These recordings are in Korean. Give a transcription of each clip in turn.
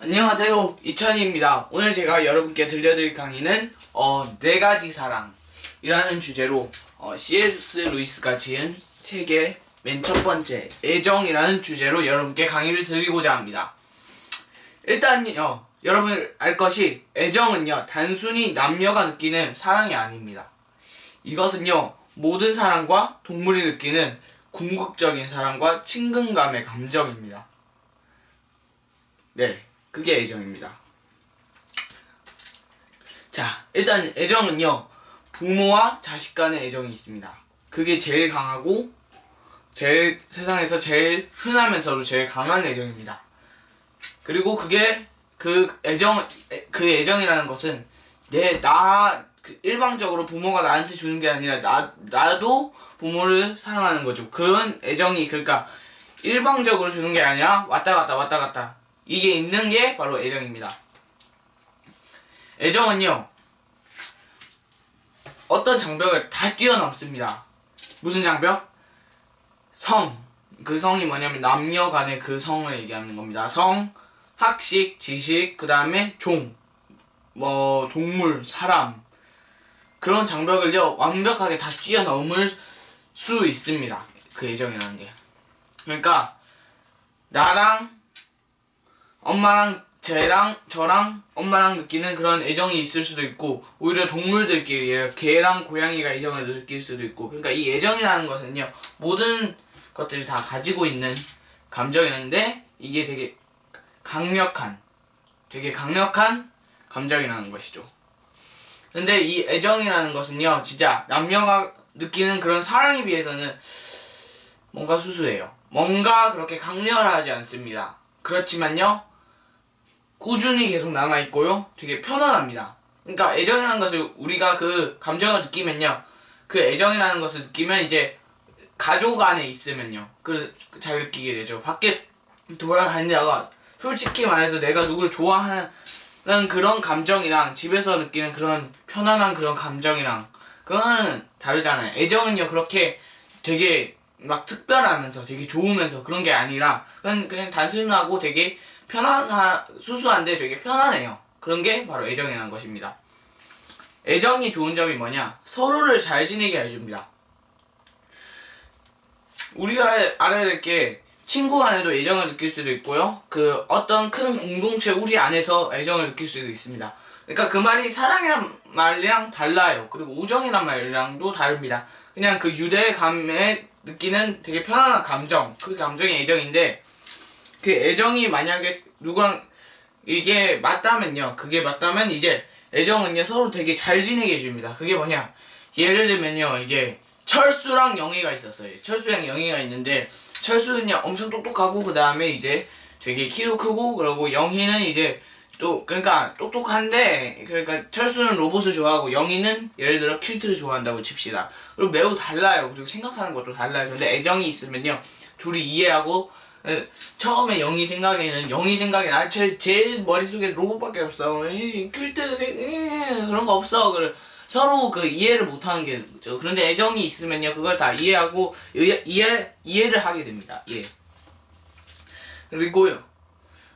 안녕하세요, 이찬희입니다. 오늘 제가 여러분께 들려드릴 강의는 네 가지 사랑이라는 주제로 C.S. 루이스가 지은 책의 맨 첫 번째 애정이라는 주제로 여러분께 강의를 드리고자 합니다. 일단요, 여러분 알 것이 애정은요 단순히 남녀가 느끼는 사랑이 아닙니다. 이것은요 모든 사람과 동물이 느끼는 궁극적인 사랑과 친근감의 감정입니다. 네, 그게 애정입니다. 자, 일단 애정은요 부모와 자식 간의 애정이 있습니다. 그게 제일 강하고 세상에서 제일 흔하면서도 제일 강한 애정입니다. 그리고 그게 그 애정이라는 것은 일방적으로 부모가 나한테 주는 게 아니라 나도 부모를 사랑하는 거죠. 그런 애정이 그러니까 일방적으로 주는 게 아니라 왔다 갔다 이게 있는 게 바로 애정입니다. 애정은요 어떤 장벽을 다 뛰어넘습니다. 무슨 장벽? 그 성이 뭐냐면 남녀 간의 그 성을 얘기하는 겁니다. 성, 학식, 지식, 그 다음에 동물, 사람, 그런 장벽을요 완벽하게 다 뛰어넘을 수 있습니다. 그 애정이라는 게. 그러니까 나랑 엄마랑 저랑 엄마랑 느끼는 그런 애정이 있을 수도 있고, 오히려 동물들끼리 개랑 고양이가 애정을 느낄 수도 있고, 그러니까 이 애정이라는 것은요 모든 것들이 다 가지고 있는 감정이라는데, 이게 되게 강력한 감정이라는 것이죠. 근데 이 애정이라는 것은요 진짜 남녀가 느끼는 그런 사랑에 비해서는 뭔가 수수해요. 뭔가 그렇게 강렬하지 않습니다. 그렇지만요 꾸준히 계속 남아있고요 되게 편안합니다. 그러니까 애정이라는 것을 우리가 그 감정을 느끼면요, 그 애정이라는 것을 느끼면 이제 가족 안에 있으면요 잘 느끼게 되죠. 밖에 돌아다니다가 솔직히 말해서 내가 누굴 좋아하는 그런 감정이랑 집에서 느끼는 그런 편안한 그런 감정이랑 그거는 다르잖아요. 애정은요 그렇게 되게 막 특별하면서 되게 좋으면서 그런 게 아니라 그냥 단순하고 되게 수수한데 되게 편안해요. 그런 게 바로 애정이라는 것입니다. 애정이 좋은 점이 뭐냐? 서로를 잘 지내게 해줍니다. 우리가 알아야 될 게 친구 간에도 애정을 느낄 수도 있고요, 그 어떤 큰 공동체 우리 안에서 애정을 느낄 수도 있습니다. 그러니까 그 말이 사랑이란 말이랑 달라요. 그리고 우정이란 말이랑도 다릅니다. 그냥 그 유대감에 느끼는 되게 편안한 감정, 그 감정이 애정인데, 그 애정이 만약에 누구랑 이게 맞다면요, 그게 맞다면 이제 애정은요 서로 되게 잘 지내게 해줍니다. 그게 뭐냐, 예를 들면요 이제 철수랑 영희가 있었어요. 철수랑 영희가 있는데, 철수는요 엄청 똑똑하고 그 다음에 이제 되게 키도 크고, 그리고 영희는 이제 또 그러니까 똑똑한데, 그러니까 철수는 로봇을 좋아하고 영희는 예를 들어 퀼트를 좋아한다고 칩시다. 그리고 매우 달라요. 그리고 생각하는 것도 달라요. 근데 애정이 있으면요 둘이 이해하고, 처음에 영희 생각에 제 머릿속에 로봇밖에 없어, 퀼트 그런 거 없어. 서로 그 이해를 못하는 게 있죠. 그런데 애정이 있으면요 그걸 다 이해하고 이해를 하게 됩니다. 예. 그리고요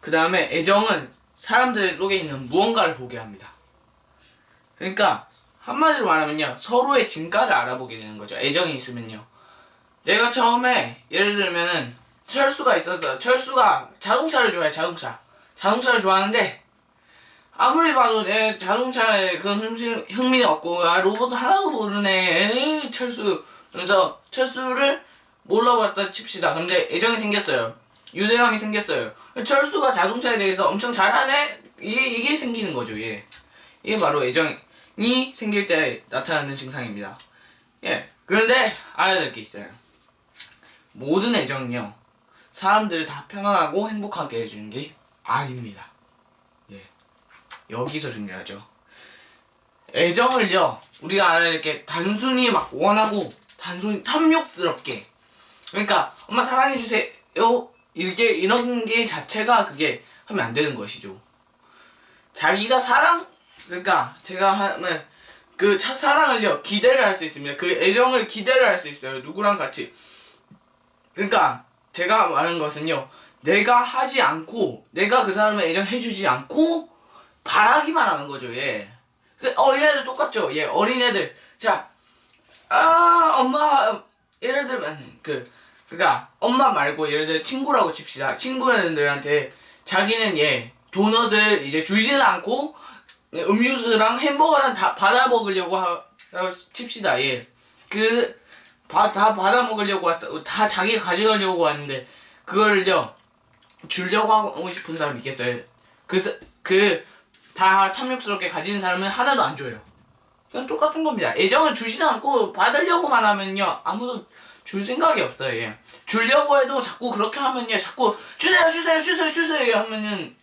그 다음에 애정은 사람들 속에 있는 무언가를 보게 합니다. 그러니까 한마디로 말하면요 서로의 진가를 알아보게 되는 거죠. 애정이 있으면요. 내가 처음에 예를 들면은 철수가 있었어. 철수가 자동차를 좋아해. 자동차를 좋아하는데, 아무리 봐도 내 자동차에 그런 흥미는 없고, 로봇 하나도 모르네, 에이 철수. 그래서 철수를 몰라봤다 칩시다. 근데 애정이 생겼어요. 유대감이 생겼어요. 철수가 자동차에 대해서 엄청 잘하네? 이게 생기는 거죠. 예. 이게 바로 애정이 생길 때 나타나는 증상입니다. 예. 그런데 알아야 될 게 있어요. 모든 애정은요 사람들을 다 편안하고 행복하게 해주는 게 아닙니다. 예. 여기서 중요하죠. 애정을요 우리가 알아야 될 게 단순히 막 원하고 단순히 탐욕스럽게, 그러니까 엄마 사랑해주세요 이런 게 자체가 그게 하면 안 되는 것이죠. 자기가 그러니까 제가 하면 그 사랑을요 기대를 할 수 있습니다. 그 애정을 기대를 할 수 있어요. 누구랑 같이. 그러니까 제가 말하는 것은요 내가 하지 않고 내가 그 사람을 애정해주지 않고 바라기만 하는 거죠. 예. 그 어린애들 똑같죠. 예. 어린애들 자, 엄마 예를 들면 그러니까 엄마 말고 예를 들어 친구라고 칩시다. 친구들한테 자기는 도넛을 이제 주지는 않고 음료수랑 햄버거랑 다 받아 먹으려고 하고 칩시다. 예. 다 받아 먹으려고 다 자기가 가져가려고 하는데 그걸요 주려고 하고 싶은 사람 있겠어요? 다 탐욕스럽게 가지는 사람은 하나도 안 줘요. 그냥 똑같은 겁니다. 애정을 주지도 않고 받으려고만 하면요 아무도 줄 생각이 없어요. 예. 주려고 해도 자꾸 그렇게 하면요 자꾸 주세요 하면은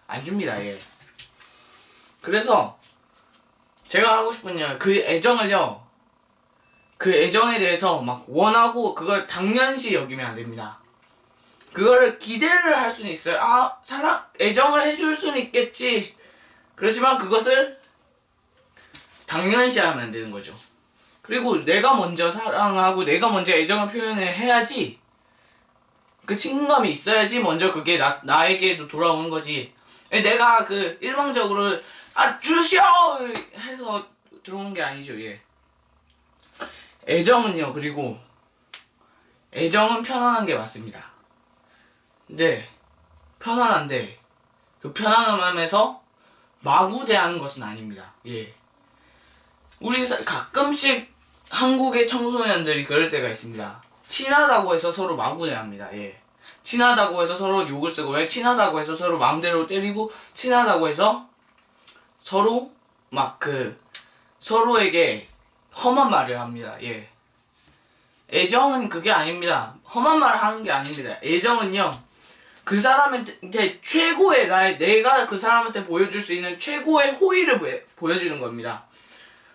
안 줍니다. 예. 그래서 제가 하고 싶은요 그 애정에 대해서 막 원하고 그걸 당연시 여기면 안 됩니다. 그거를 기대를 할 수는 있어요. 애정을 해줄 수는 있겠지. 그렇지만 그것을 당연시 하면 안 되는 거죠. 그리고 내가 먼저 사랑하고 내가 먼저 애정을 표현을 해야지 그 친근감이 있어야지 먼저 그게 나에게도 돌아오는 거지. 내가 일방적으로 주시오! 해서 들어오는 게 아니죠. 예. 애정은요 그리고 애정은 편안한 게 맞습니다. 근데 편안한데 그 편안함에서 마구 대하는 것은 아닙니다. 예. 우리 가끔씩 한국의 청소년들이 그럴 때가 있습니다. 친하다고 해서 서로 마구 대합니다. 예. 친하다고 해서 서로 욕을 쓰고 친하다고 해서 서로 마음대로 때리고 친하다고 해서 서로 서로에게 험한 말을 합니다. 예. 애정은 그게 아닙니다. 험한 말을 하는 게 아닙니다. 애정은요 그 사람한테 최고의 내가 그 사람한테 보여줄 수 있는 최고의 호의를 보여주는 겁니다.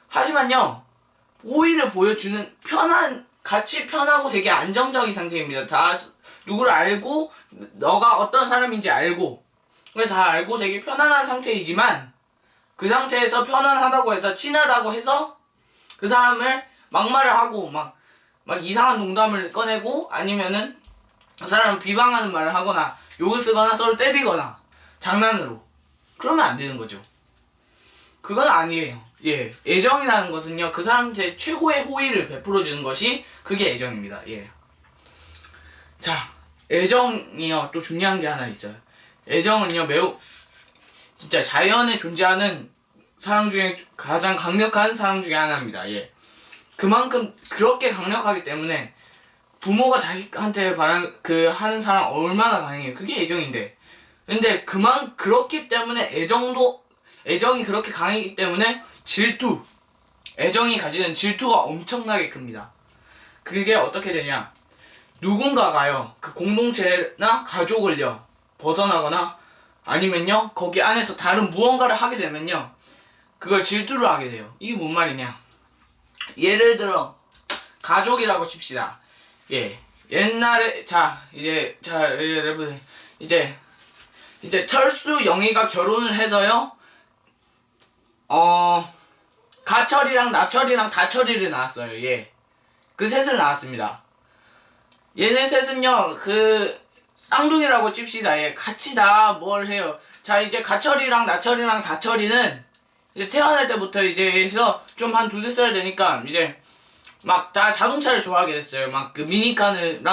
하지만요 호의를 보여주는 같이 편하고 되게 안정적인 상태입니다. 다 누구를 알고 너가 어떤 사람인지 알고 다 알고 되게 편안한 상태이지만 그 상태에서 편안하다고 해서 친하다고 해서 그 사람을 막말을 하고 막 이상한 농담을 꺼내고 아니면은 그 사람을 비방하는 말을 하거나 욕을 쓰거나 서로 때리거나 장난으로 그러면 안 되는 거죠. 그건 아니에요. 예. 애정이라는 것은요 그 사람한테 최고의 호의를 베풀어주는 것이 그게 애정입니다. 예. 자, 애정이요 또 중요한 게 하나 있어요. 애정은요 매우 진짜 자연에 존재하는 사랑 중에 가장 강력한 사랑 중에 하나입니다. 예. 그만큼 그렇게 강력하기 때문에 부모가 자식한테 하는 사랑 얼마나 강해요. 그게 애정인데. 근데 그렇기 때문에 애정이 그렇게 강하기 때문에 애정이 가지는 질투가 엄청나게 큽니다. 그게 어떻게 되냐? 누군가가요 그 공동체나 가족을요 벗어나거나 아니면요 거기 안에서 다른 무언가를 하게 되면요 그걸 질투를 하게 돼요. 이게 뭔 말이냐? 예를 들어 가족이라고 칩시다. 예. 옛날에 여러분 이제 철수 영희가 결혼을 해서요 가철이랑 나철이랑 다철이를 낳았어요. 예. 그 셋을 낳았습니다. 얘네 셋은요 쌍둥이라고 칩시다. 예. 같이 다 뭘 해요. 자 이제 가철이랑 나철이랑 다철이는 이제 태어날 때부터 이제 해서 좀 한 2-3살 되니까 이제 다 자동차를 좋아하게 됐어요. 미니카는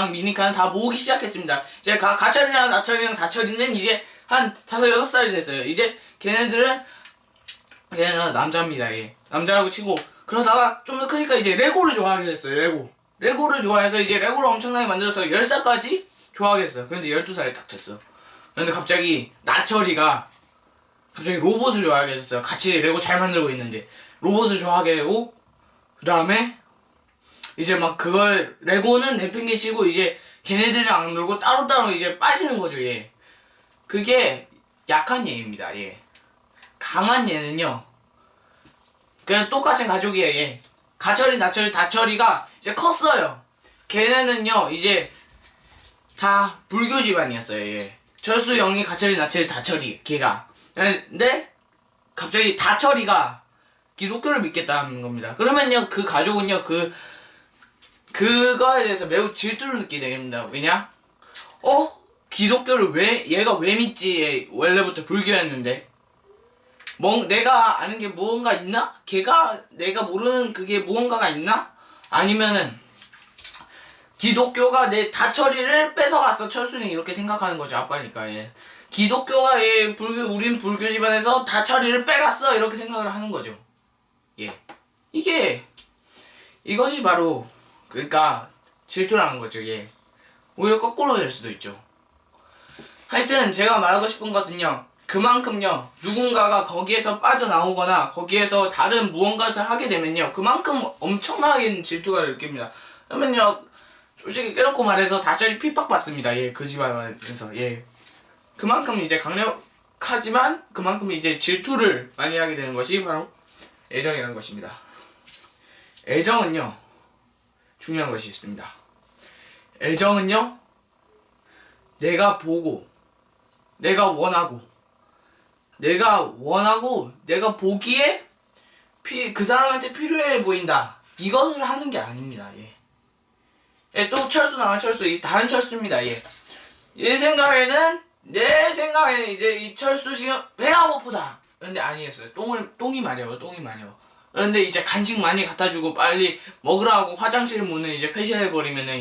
다 모으기 시작했습니다. 이제 가철이랑 나철이랑 다철이는 이제 한 5-6살이 됐어요. 이제 걔네는 남자입니다. 예. 남자라고 치고 그러다가 좀 더 크니까 이제 레고를 좋아하게 됐어요. 레고를 좋아해서 이제 레고를 엄청나게 만들어서 10살까지 좋아하게 됐어요. 그런데 12살에 딱 됐어. 그런데 갑자기 나철이가 로봇을 좋아하게 됐어요. 같이 레고 잘 만들고 있는데 로봇을 좋아하게 되고 그 다음에 이제 그걸 레고는 내팽개치고 이제 걔네들이랑 안 놀고 따로따로 이제 빠지는 거죠. 예. 그게 약한 얘입니다. 예. 강한 얘는요 그냥 똑같은 가족이에요. 예. 가철이 나철이 다철이가 이제 컸어요. 걔네는요 이제 다 불교 집안이었어요. 예. 철수 영희 가철이 나철이 다철이 걔가 근데 갑자기 다철이가 기독교를 믿겠다는 겁니다. 그러면요 그 가족은요 그거에 대해서 매우 질투를 느끼게 됩니다. 왜냐? 기독교를 얘가 왜 믿지? 원래부터 불교였는데. 내가 아는 게 무언가 있나? 내가 모르는 그게 무언가가 있나? 아니면은, 기독교가 내 다처리를 뺏어갔어. 철수는 이렇게 생각하는 거죠. 아빠니까. 예. 기독교가 우린 불교 집안에서 다처리를 빼갔어. 이렇게 생각을 하는 거죠. 예. 이것이 바로, 그러니까, 질투라는 거죠. 예. 오히려 거꾸로 될 수도 있죠. 하여튼, 제가 말하고 싶은 것은요, 그만큼요, 누군가가 거기에서 빠져나오거나, 거기에서 다른 무언가를 하게 되면요, 그만큼 엄청나게 질투가 느낍니다. 그러면요, 솔직히 깨놓고 말해서 다처리 핍박받습니다. 예, 그 집안에서. 예. 그만큼 이제 강력하지만, 그만큼 이제 질투를 많이 하게 되는 것이 바로 애정이라는 것입니다. 애정은요, 중요한 것이 있습니다. 애정은요, 내가 보고, 내가 원하고, 내가 보기에 그 사람한테 필요해 보인다. 이것을 하는 게 아닙니다. 예. 예, 또 철수 나와 철수. 이 다른 철수입니다. 예. 내 생각에는 이제 이 철수 지금 배가 고프다. 그런데 아니겠어요. 똥이 마려워. 그런데 이제 간식 많이 갖다주고 빨리 먹으라고 화장실 문을 이제 폐쇄를 해버리면요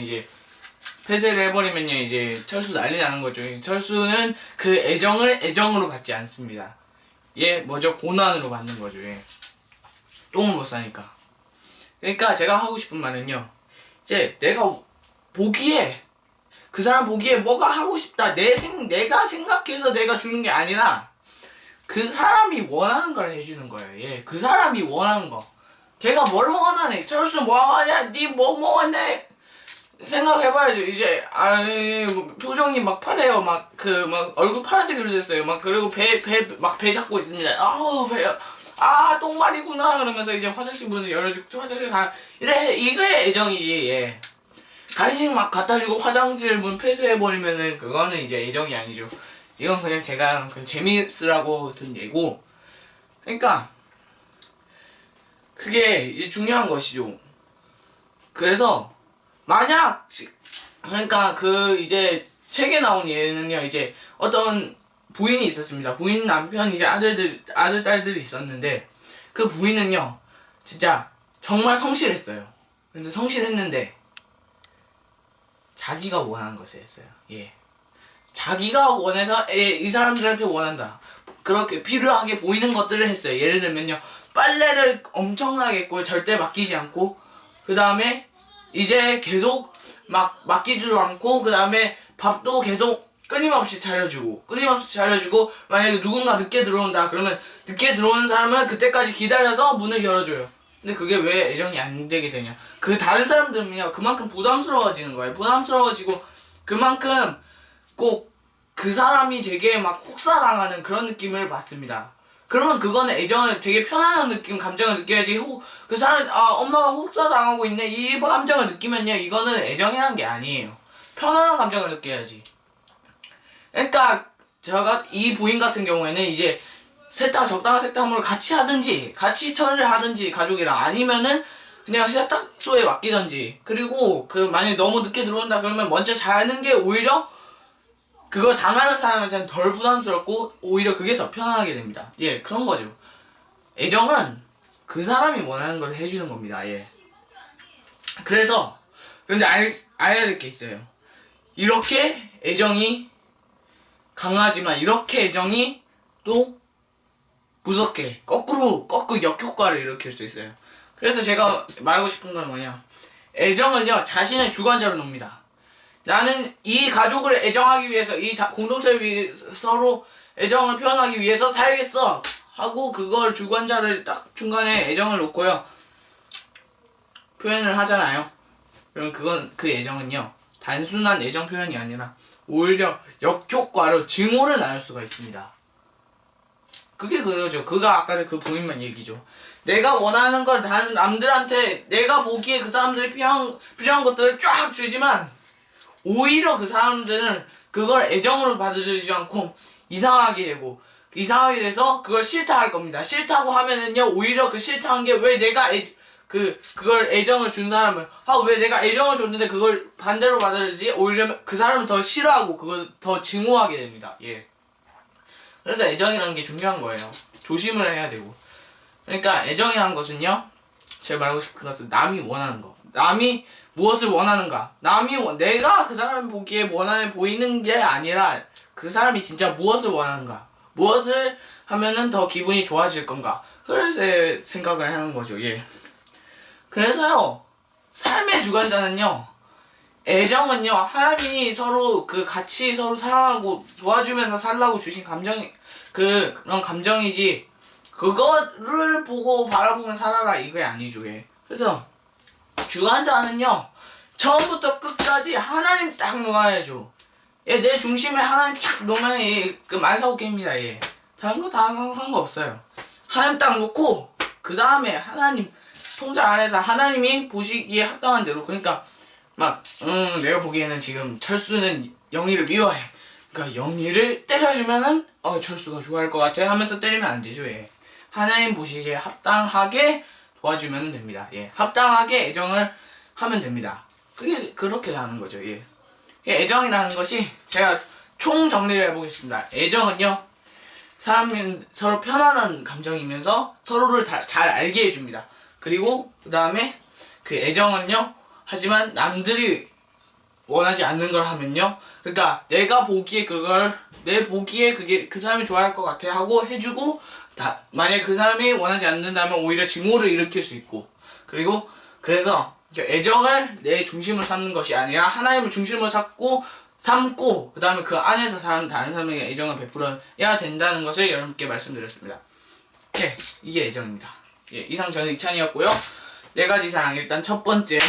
이제 철수 난리 나는 거죠. 철수는 그 애정을 애정으로 받지 않습니다. 예, 고난으로 받는 거죠. 예. 똥을 못 싸니까. 그러니까 제가 하고 싶은 말은요. 이제 내가 보기에 그 사람 보기에 뭐가 하고 싶다. 내가 생각해서 내가 주는 게 아니라 그 사람이 원하는 걸 해주는 거예요. 예, 그 사람이 원하는 거. 걔가 뭘 원하네. 철수 뭐 하냐? 니 뭐 원해? 생각해봐야죠. 이제 표정이 막 파래요. 막 얼굴 파란색으로 됐어요. 그리고 배 잡고 있습니다. 아우 배야. 똥말이구나. 그러면서 이제 화장실 문을 열어주고 화장실 이게 애정이지. 예. 간식 막 갖다주고 화장실 문 폐쇄해버리면은 그거는 이제 애정이 아니죠. 이건 그냥 제가 재미있으라고 든 얘고. 그러니까 그게 이제 중요한 것이죠. 그래서 만약 그러니까 이제 책에 나온 예는요. 이제 어떤 부인이 있었습니다. 부인 남편 이제 아들 딸들이 있었는데 그 부인은요 진짜 정말 성실했어요. 그래서 성실했는데 자기가 원하는 것을 했어요. 예. 자기가 원해서 이 사람들한테 원한다. 그렇게 필요하게 보이는 것들을 했어요. 예를 들면요. 빨래를 엄청나게 했고 절대 맡기지 않고 그 다음에 이제 계속 맡기지도 않고 그 다음에 밥도 계속 끊임없이 차려주고 만약에 누군가 늦게 들어온다 그러면 늦게 들어오는 사람은 그때까지 기다려서 문을 열어줘요. 근데 그게 왜 애정이 안 되게 되냐? 그 다른 사람들은요 그만큼 부담스러워지는 거예요. 부담스러워지고 그만큼 꼭 그 사람이 되게 막 혹사당하는 그런 느낌을 받습니다. 그러면 그거는 애정을 되게 편안한 감정을 느껴야지. 그 사람 엄마가 혹사당하고 있네 이 감정을 느끼면요 이거는 애정이라는 게 아니에요. 편안한 감정을 느껴야지. 그러니까 제가 이 부인 같은 경우에는 이제 적당한 세탁물을 같이 하든지 같이 처리를 하든지 가족이랑 아니면은 그냥 세탁소에 맡기든지 그리고 만약에 너무 늦게 들어온다 그러면 먼저 자는 게 오히려 그걸 당하는 사람한테는 덜 부담스럽고 오히려 그게 더 편안하게 됩니다. 예, 그런 거죠. 애정은 그 사람이 원하는 걸 해주는 겁니다. 예. 그런데 알아야 될 게 있어요. 이렇게 애정이 강하지만 이렇게 애정이 또 무섭게 거꾸로 역효과를 일으킬 수 있어요. 그래서 제가 말하고 싶은 건 뭐냐? 애정을요 자신의 주관자로 놉니다. 나는 이 가족을 애정하기 위해서 이 공동체를 위해서 서로 애정을 표현하기 위해서 살겠어 하고 그걸 주관자를 딱 중간에 애정을 놓고요 표현을 하잖아요. 그럼 그 애정은요 단순한 애정 표현이 아니라 오히려 역효과로 증오를 낳을 수가 있습니다. 그게 그거죠. 아까 그 부인만 얘기죠. 내가 원하는 걸 다른 남들한테 내가 보기에 그 사람들이 필요한 것들을 쫙 주지만 오히려 그 사람들은 그걸 애정으로 받아들이지 않고 이상하게 돼서 그걸 싫다 할 겁니다. 싫다고 하면은요 오히려 그 싫다한 게 왜 내가 그걸 애정을 준 사람은 왜 내가 애정을 줬는데 그걸 반대로 받아들이지? 오히려 그 사람을 더 싫어하고 그걸 더 증오하게 됩니다. 예. 그래서 애정이라는 게 중요한 거예요. 조심을 해야 되고. 그러니까 애정이라는 것은요, 제가 말하고 싶은 것은 남이 원하는 거. 남이 무엇을 원하는가. 내가 그 사람이 보기에 원하는 보이는 게 아니라 그 사람이 진짜 무엇을 원하는가. 무엇을 하면은 더 기분이 좋아질 건가. 그래서 생각을 하는 거죠. 예. 그래서요, 삶의 주관자는요, 애정은요, 하나님이 서로 같이 서로 사랑하고 도와주면서 살라고 주신 그런 감정이지, 그거를 보고 바라보면 살아라, 이게 아니죠. 예. 그래서, 주관자는요, 처음부터 끝까지 하나님 딱 놓아야죠. 예, 내 중심에 하나님 쫙 놓으면, 만사오 게임이다, 예. 다른 거 다 상관없어요. 하나님 딱 놓고, 그 다음에 하나님, 통장 안에서 하나님이 보시기에 합당한 대로, 그러니까 내가 보기에는 지금 철수는 영희를 미워해. 그러니까 영희를 때려주면은 철수가 좋아할 것 같아 하면서 때리면 안 되죠. 예. 하나님 보시기에 합당하게 도와주면 됩니다. 예. 합당하게 애정을 하면 됩니다. 그게 그렇게 하는 거죠. 예. 애정이라는 것이 제가 총 정리를 해보겠습니다. 애정은요, 사람은 서로 편안한 감정이면서 서로를 잘 알게 해줍니다. 그리고 그 다음에 그 애정은요, 하지만 남들이 원하지 않는 걸 하면요, 그러니까 내가 보기에 그게 그 사람이 좋아할 것 같아 하고 해주고, 만약에 그 사람이 원하지 않는다면 오히려 증오를 일으킬 수 있고, 그리고 그래서 애정을 내 중심을 삼는 것이 아니라 하나님을 중심으로 삼고 그 다음에 그 안에서 다른 사람에게 애정을 베풀어야 된다는 것을 여러분께 말씀드렸습니다. 네, 이게 애정입니다. 예, 이상 저는 이찬이었고요. 4가지 사랑, 일단 첫 번째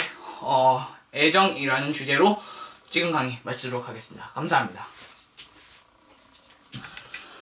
애정이라는 주제로 지금 강의 마치도록 하겠습니다. 감사합니다.